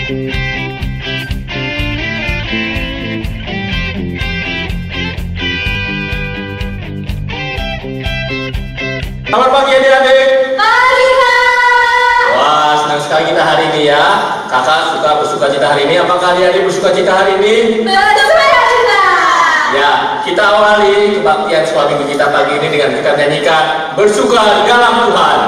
Selamat pagi adik-adik. Pagi, Kak. Wah, senang sekali kita hari ini ya. Kakak suka bersukacita hari ini. Apakah adik-adik bersukacita hari ini? Bersukacita. Ya, kita awali kebaktian sekolah minggu kita pagi ini dengan kita nyanyikan Bersuka dalam Tuhan.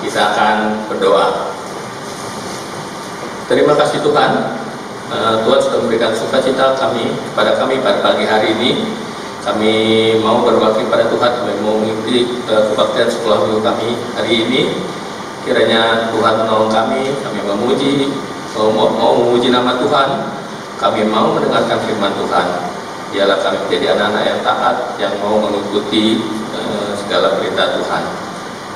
Kita akan berdoa. Terima kasih Tuhan, Tuhan sudah memberikan sukacita kepada kami pada pagi hari ini. Kami mau berbakti pada Tuhan, kami mau mengikuti kebaktian sekolah minggu kami hari ini. Kiranya Tuhan menolong kami mau memuji nama Tuhan, kami mau mendengarkan firman Tuhan. Biarlah kami menjadi anak-anak yang taat, yang mau mengikuti segala perintah Tuhan.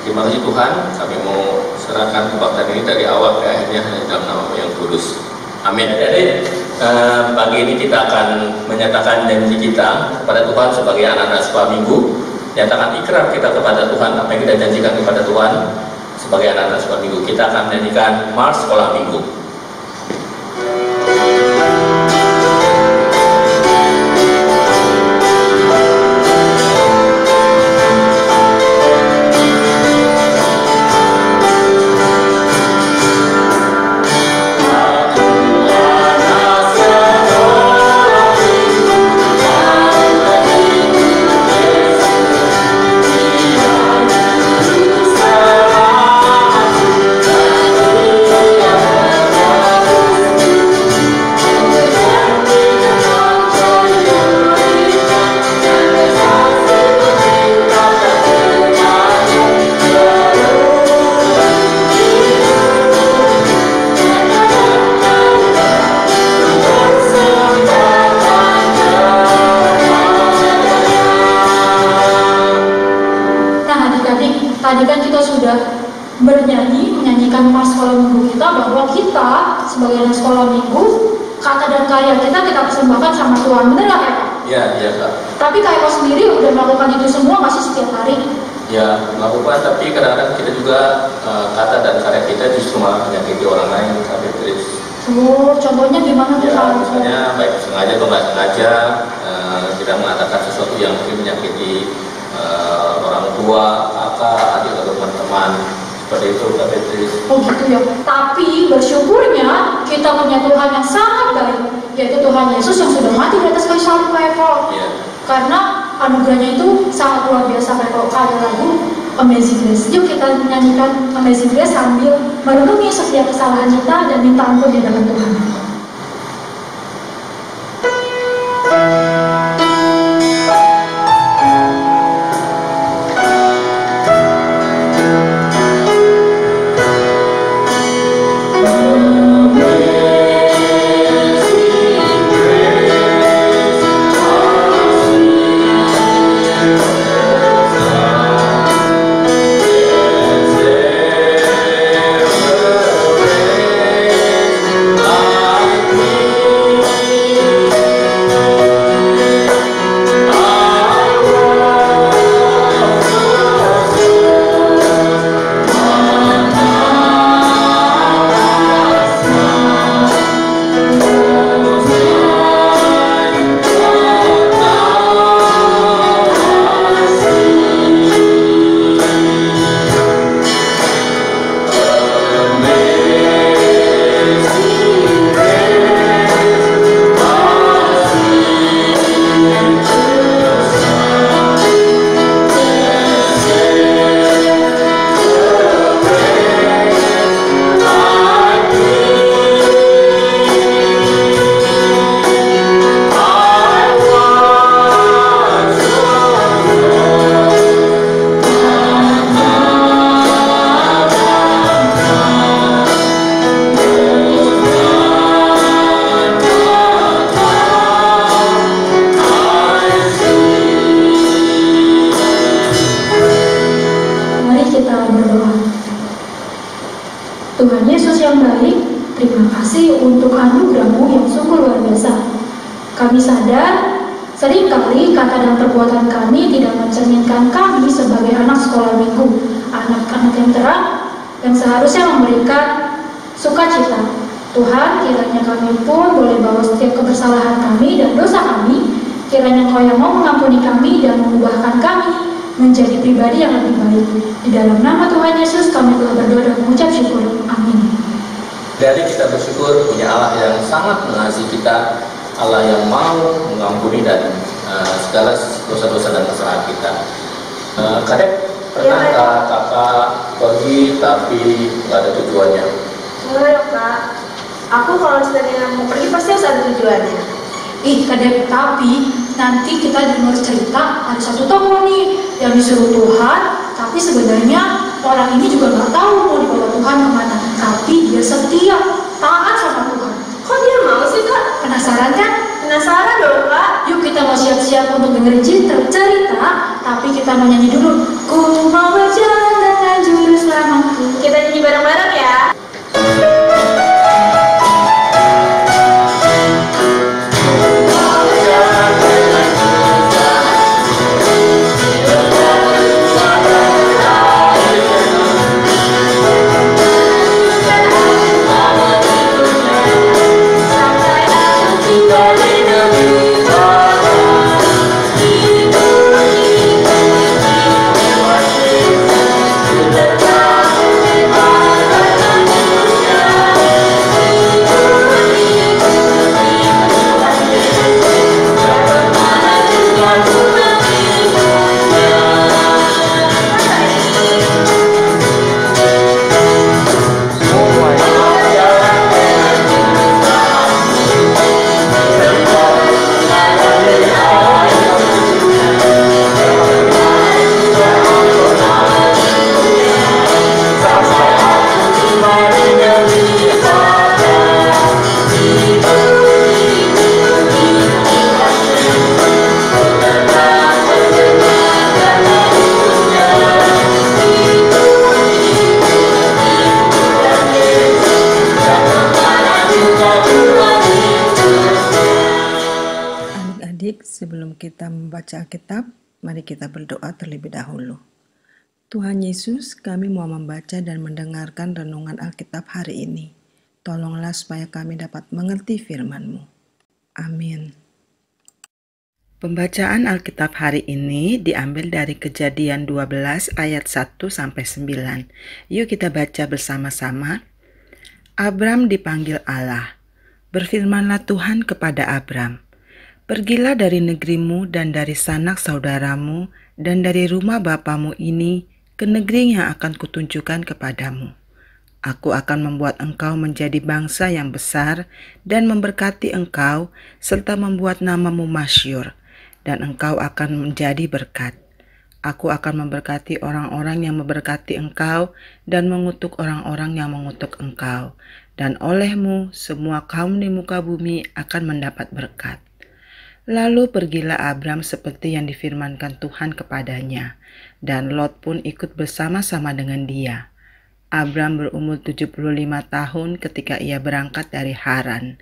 Terima kasih Tuhan, kami mau serahkan kebaktian ini dari awal ke akhirnya dalam nama yang kudus. Amin. Jadi pagi ini kita akan menyatakan janji kita kepada Tuhan sebagai anak-anak sekolah minggu. Nyatakan ikrar kita kepada Tuhan, apa yang kita janjikan kepada Tuhan sebagai anak-anak sekolah minggu. Kita akan menyanyikan Mars Sekolah Minggu. Tadi kan kita sudah menyanyikan Mars Sekolah Minggu kita, bahwa kita sebagai anak sekolah minggu, kata dan karya kita persembahkan sama Tuhan. Benar nggak, Kak? Iya, iya, Kak. Tapi Kak Eko sendiri udah melakukan itu semua perempuan, tapi kadang-kadang kita juga kata dan karya kita justru malah menyakiti orang lain, Kak Beatrice. Oh, contohnya gimana tuh Ya, Kak? misalnya baik sengaja atau nggak sengaja kita mengatakan sesuatu yang mungkin menyakiti orang tua, kakak, adik atau teman-teman. Seperti itu, Kak Beatrice. Oh gitu ya. Tapi bersyukurnya kita punya Tuhan yang sangat baik, yaitu Tuhan Yesus yang sudah mati di atas kayu salib Pak Eko. Iya. Karena anugerahnya itu sangat luar biasa Pak Eko. Ada lagu Amazing Grace. Yuk kita nyanyikan Amazing Grace sambil merenungi setiap kesalahan kita dan minta ampun di dalam Tuhan. Tuhan Yesus yang baik, terima kasih untuk anugerah-Mu yang sungguh luar biasa. Kami sadar, seringkali kata dan perbuatan kami tidak mencerminkan kami sebagai anak sekolah minggu, anak-anak yang terang, yang seharusnya memberikan sukacita. Tuhan, kiranya kami pun boleh bawa setiap kebersalahan kami dan dosa kami, kiranya Kau yang mau mengampuni kami dan mengubahkan kami menjadi pribadi yang lebih baik. Di dalam nama Tuhan Yesus kami telah berdoa dan mengucap syukur. Amin. Dari kita bersyukur punya Allah yang sangat mengasihi kita, Allah yang mau mengampuni dan segala dosa-dosa dan kesalahan kita. Kadek, pernah nggak kakak pergi tapi nggak ada tujuannya? Enggak dong Kak, aku kalau misalnya mau pergi pasti harus ada tujuannya. Kadek, tapi nanti kita dengar cerita ada satu tokoh nih yang disuruh Tuhan, tapi sebenarnya orang ini juga nggak tahu mau dibawa Tuhan kemana, tapi dia setia, taat sama Tuhan. Kok dia mau sih Kak? Penasaran kan? Penasaran dong Kak. Yuk kita mau siap-siap untuk dengerin cerita, tapi kita mau nyanyi dulu. Ku mau berjalan dengan juru selamatku. Kita nyanyi bareng-bareng ya. Sebelum kita membaca Alkitab, mari kita berdoa terlebih dahulu. Tuhan Yesus, kami mau membaca dan mendengarkan renungan Alkitab hari ini. Tolonglah supaya kami dapat mengerti firman-Mu. Amin. Pembacaan Alkitab hari ini diambil dari Kejadian 12 ayat 1-9. Yuk kita baca bersama-sama. Abram dipanggil Allah. Berfirmanlah Tuhan kepada Abram, "Pergilah dari negerimu dan dari sanak saudaramu dan dari rumah bapamu ini ke negeri yang akan kutunjukkan kepadamu. Aku akan membuat engkau menjadi bangsa yang besar dan memberkati engkau serta membuat namamu masyhur, dan engkau akan menjadi berkat. Aku akan memberkati orang-orang yang memberkati engkau dan mengutuk orang-orang yang mengutuk engkau, dan olehmu semua kaum di muka bumi akan mendapat berkat." Lalu pergilah Abram seperti yang difirmankan Tuhan kepadanya, dan Lot pun ikut bersama-sama dengan dia. Abram berumur 75 tahun ketika ia berangkat dari Haran.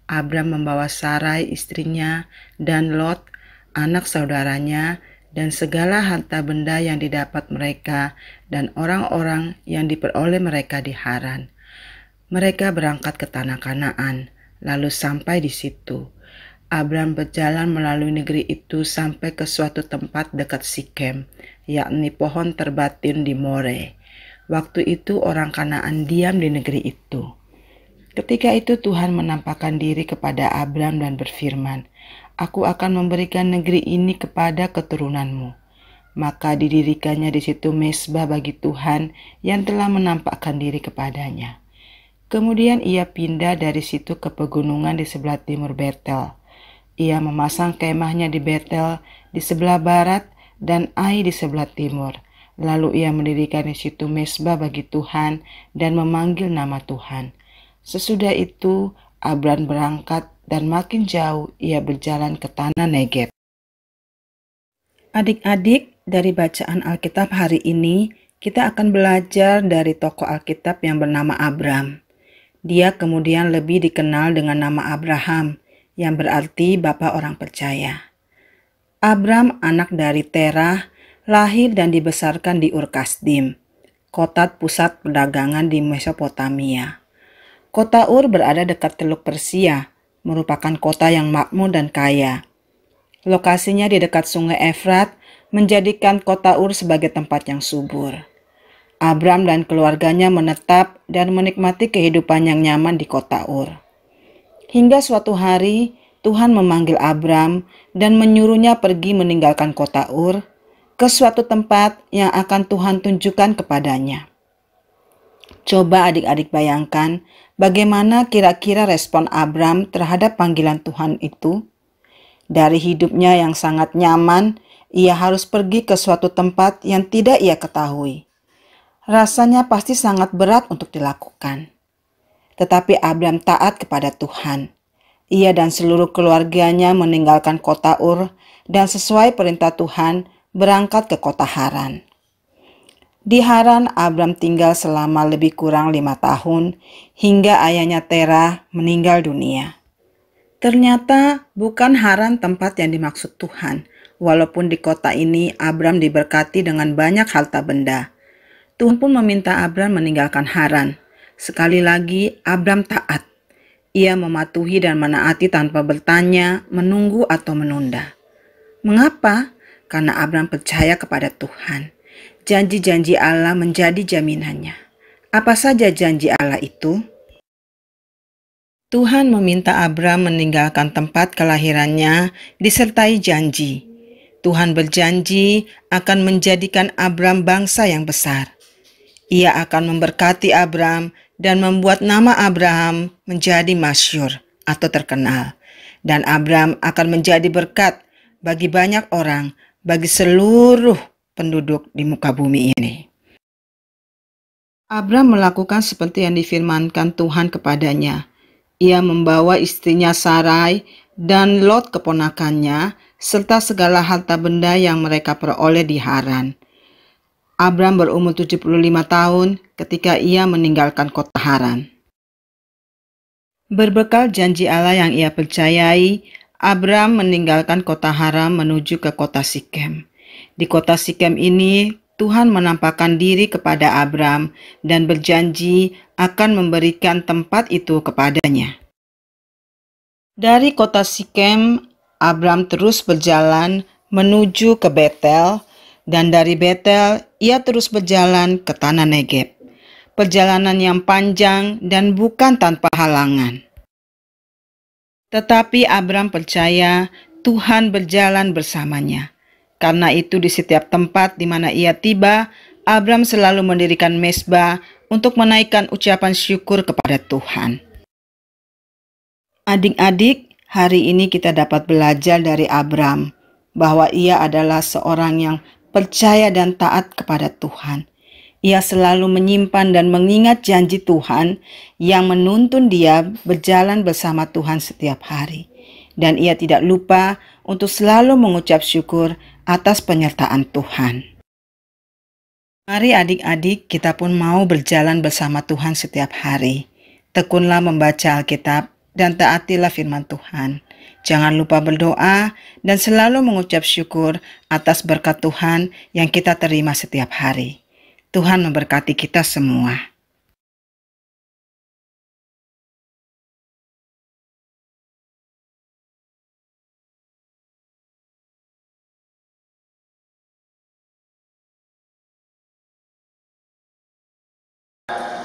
Abram membawa Sarai istrinya dan Lot, anak saudaranya, dan segala harta benda yang didapat mereka dan orang-orang yang diperoleh mereka di Haran. Mereka berangkat ke tanah Kanaan, lalu sampai di situ. Abram berjalan melalui negeri itu sampai ke suatu tempat dekat Sikem, yakni pohon terbatin di More. Waktu itu orang Kanaan diam di negeri itu. Ketika itu Tuhan menampakkan diri kepada Abram dan berfirman, "Aku akan memberikan negeri ini kepada keturunanmu." Maka didirikannya di situ mezbah bagi Tuhan yang telah menampakkan diri kepadanya. Kemudian ia pindah dari situ ke pegunungan di sebelah timur Betel. Ia memasang kemahnya di Betel di sebelah barat dan Ai di sebelah timur. Lalu ia mendirikan di situ mezbah bagi Tuhan dan memanggil nama Tuhan. Sesudah itu Abram berangkat dan makin jauh ia berjalan ke tanah Negeb. Adik-adik, dari bacaan Alkitab hari ini kita akan belajar dari tokoh Alkitab yang bernama Abram. Dia kemudian lebih dikenal dengan nama Abraham, yang berarti bapa orang percaya. Abram, anak dari Terah, lahir dan dibesarkan di Ur Kasdim, kota pusat perdagangan di Mesopotamia. Kota Ur berada dekat Teluk Persia, merupakan kota yang makmur dan kaya. Lokasinya di dekat Sungai Efrat menjadikan kota Ur sebagai tempat yang subur. Abram dan keluarganya menetap dan menikmati kehidupan yang nyaman di kota Ur. Hingga suatu hari, Tuhan memanggil Abram dan menyuruhnya pergi meninggalkan kota Ur ke suatu tempat yang akan Tuhan tunjukkan kepadanya. Coba adik-adik bayangkan bagaimana kira-kira respon Abram terhadap panggilan Tuhan itu. Dari hidupnya yang sangat nyaman, ia harus pergi ke suatu tempat yang tidak ia ketahui. Rasanya pasti sangat berat untuk dilakukan. Tetapi Abram taat kepada Tuhan. Ia dan seluruh keluarganya meninggalkan kota Ur dan sesuai perintah Tuhan berangkat ke kota Haran. Di Haran, Abram tinggal selama lebih kurang 5 tahun hingga ayahnya Terah meninggal dunia. Ternyata bukan Haran tempat yang dimaksud Tuhan, walaupun di kota ini Abram diberkati dengan banyak harta benda. Tuhan pun meminta Abram meninggalkan Haran. Sekali lagi, Abram taat. Ia mematuhi dan menaati tanpa bertanya, menunggu atau menunda. Mengapa? Karena Abram percaya kepada Tuhan. Janji-janji Allah menjadi jaminannya. Apa saja janji Allah itu? Tuhan meminta Abram meninggalkan tempat kelahirannya disertai janji. Tuhan berjanji akan menjadikan Abram bangsa yang besar. Ia akan memberkati Abram dan membuat nama Abraham menjadi masyhur atau terkenal. Dan Abram akan menjadi berkat bagi banyak orang, bagi seluruh penduduk di muka bumi ini. Abram melakukan seperti yang difirmankan Tuhan kepadanya. Ia membawa istrinya Sarai dan Lot keponakannya, serta segala harta benda yang mereka peroleh di Haran. Abram berumur 75 tahun ketika ia meninggalkan kota Haran. Berbekal janji Allah yang ia percayai, Abram meninggalkan kota Haran menuju ke kota Sikem. Di kota Sikem ini, Tuhan menampakkan diri kepada Abram dan berjanji akan memberikan tempat itu kepadanya. Dari kota Sikem, Abram terus berjalan menuju ke Betel, dan dari Betel ia terus berjalan ke tanah Negeb. Perjalanan yang panjang dan bukan tanpa halangan. Tetapi Abram percaya Tuhan berjalan bersamanya. Karena itu di setiap tempat di mana ia tiba, Abram selalu mendirikan mezbah untuk menaikkan ucapan syukur kepada Tuhan. Adik-adik, hari ini kita dapat belajar dari Abram bahwa ia adalah seorang yang percaya dan taat kepada Tuhan. Ia selalu menyimpan dan mengingat janji Tuhan yang menuntun dia berjalan bersama Tuhan setiap hari. Dan ia tidak lupa untuk selalu mengucap syukur atas penyertaan Tuhan. Mari adik-adik, kita pun mau berjalan bersama Tuhan setiap hari. Tekunlah membaca Alkitab dan taatilah firman Tuhan. Jangan lupa berdoa dan selalu mengucap syukur atas berkat Tuhan yang kita terima setiap hari. Tuhan memberkati kita semua.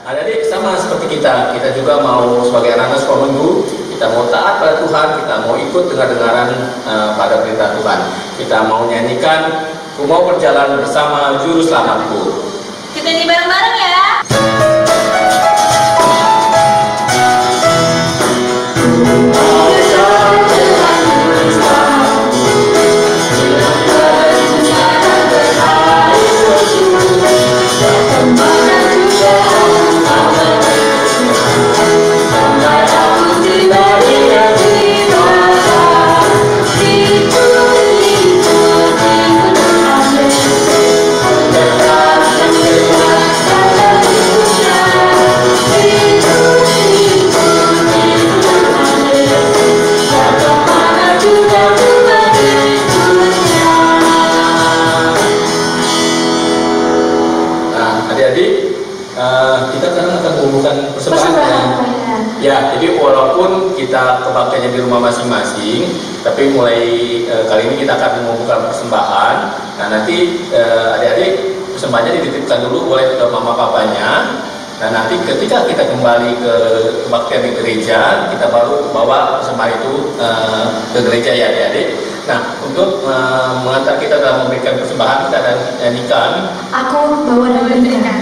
Adik-adik, sama seperti kita juga mau sebagai anak-anak sekolah minggu, kita mau taat pada Tuhan, kita mau ikut dengar-dengaran pada berita Tuhan. Kita mau nyanyikan, ku mau berjalan bersama Juru Selamatku. Kita nyanyi bareng-bareng ya. Kita sekarang akan mengumpulkan persembahan. Ya, jadi walaupun kita kebaktiannya di rumah masing-masing, tapi mulai kali ini kita akan mengumpulkan persembahan. Nah, nanti adik-adik persembahannya dititipkan dulu oleh ke mama papanya. Nah, nanti ketika kita kembali ke kebaktian di gereja, kita baru bawa persembahan itu ke gereja ya adik-adik. Nah, untuk mengantar kita dalam memberikan persembahan, kita akan nyanyikan Aku bawa dan berikan.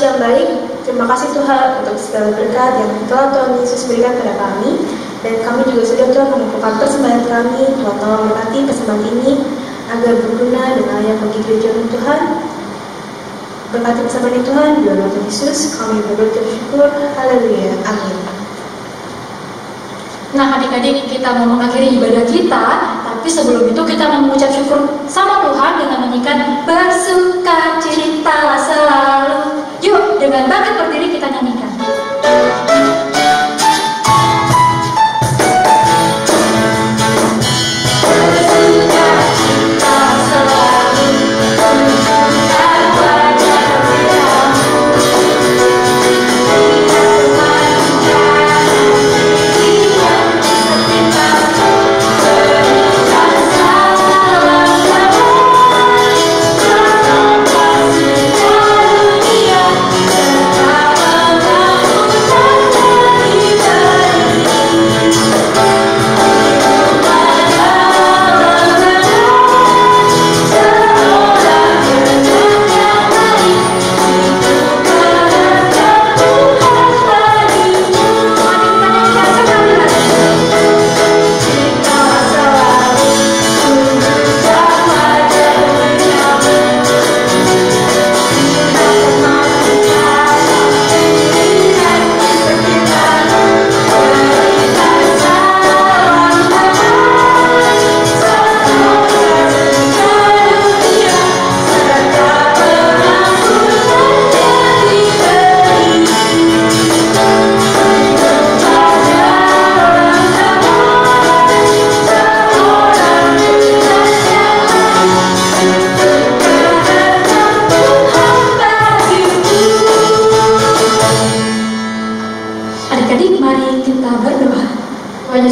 Yang baik, terima kasih Tuhan untuk segala berkat yang telah Tuhan Yesus berikan pada kami, dan kami juga sudah Tuhan mengumpulkan persembahan kami. Tuhan tolong berkati persembahan ini agar berguna dengan yang bagi gereja Tuhan. Berkati persembahan ini Tuhan, di dalam nama Yesus kami bersyukur. Haleluya, amin. Nah adik-adik, kita mau mengakhiri ibadah kita, tapi sebelum itu kita mau mengucap syukur sama Tuhan dengan menyanyikan Bersukacitalah selalu. Yuk, dengan bangkit berdiri kita nyanyikan. Bersukacitalah selalu.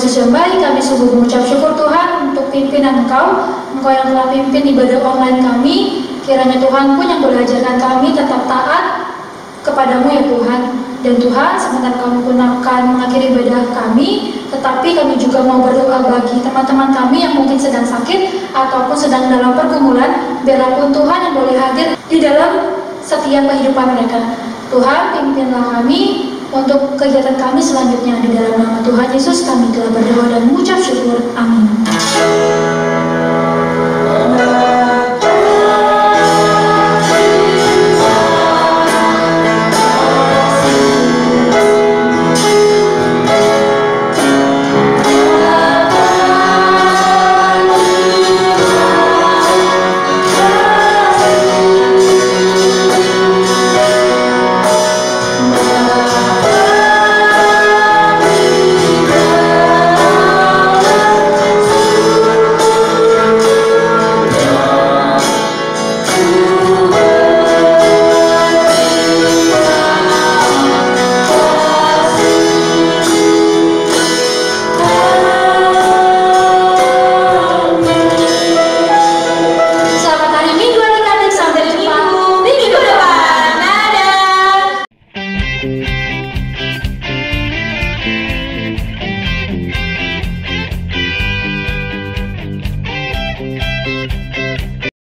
Yesus yang baik, kami sungguh mengucap syukur Tuhan untuk pimpinan Engkau yang telah pimpin ibadah online kami. Kiranya Tuhan pun yang boleh ajarkan kami tetap taat kepadamu ya Tuhan. Dan Tuhan, sebentar kami pun akan mengakhiri ibadah kami, tetapi kami juga mau berdoa bagi teman-teman kami yang mungkin sedang sakit ataupun sedang dalam pergumulan, biarpun Tuhan yang boleh hadir di dalam setiap kehidupan mereka. Tuhan, pimpinlah kami untuk kegiatan kami selanjutnya. Di dalam nama Tuhan Yesus kami telah berdoa dan mengucap syukur. Amin.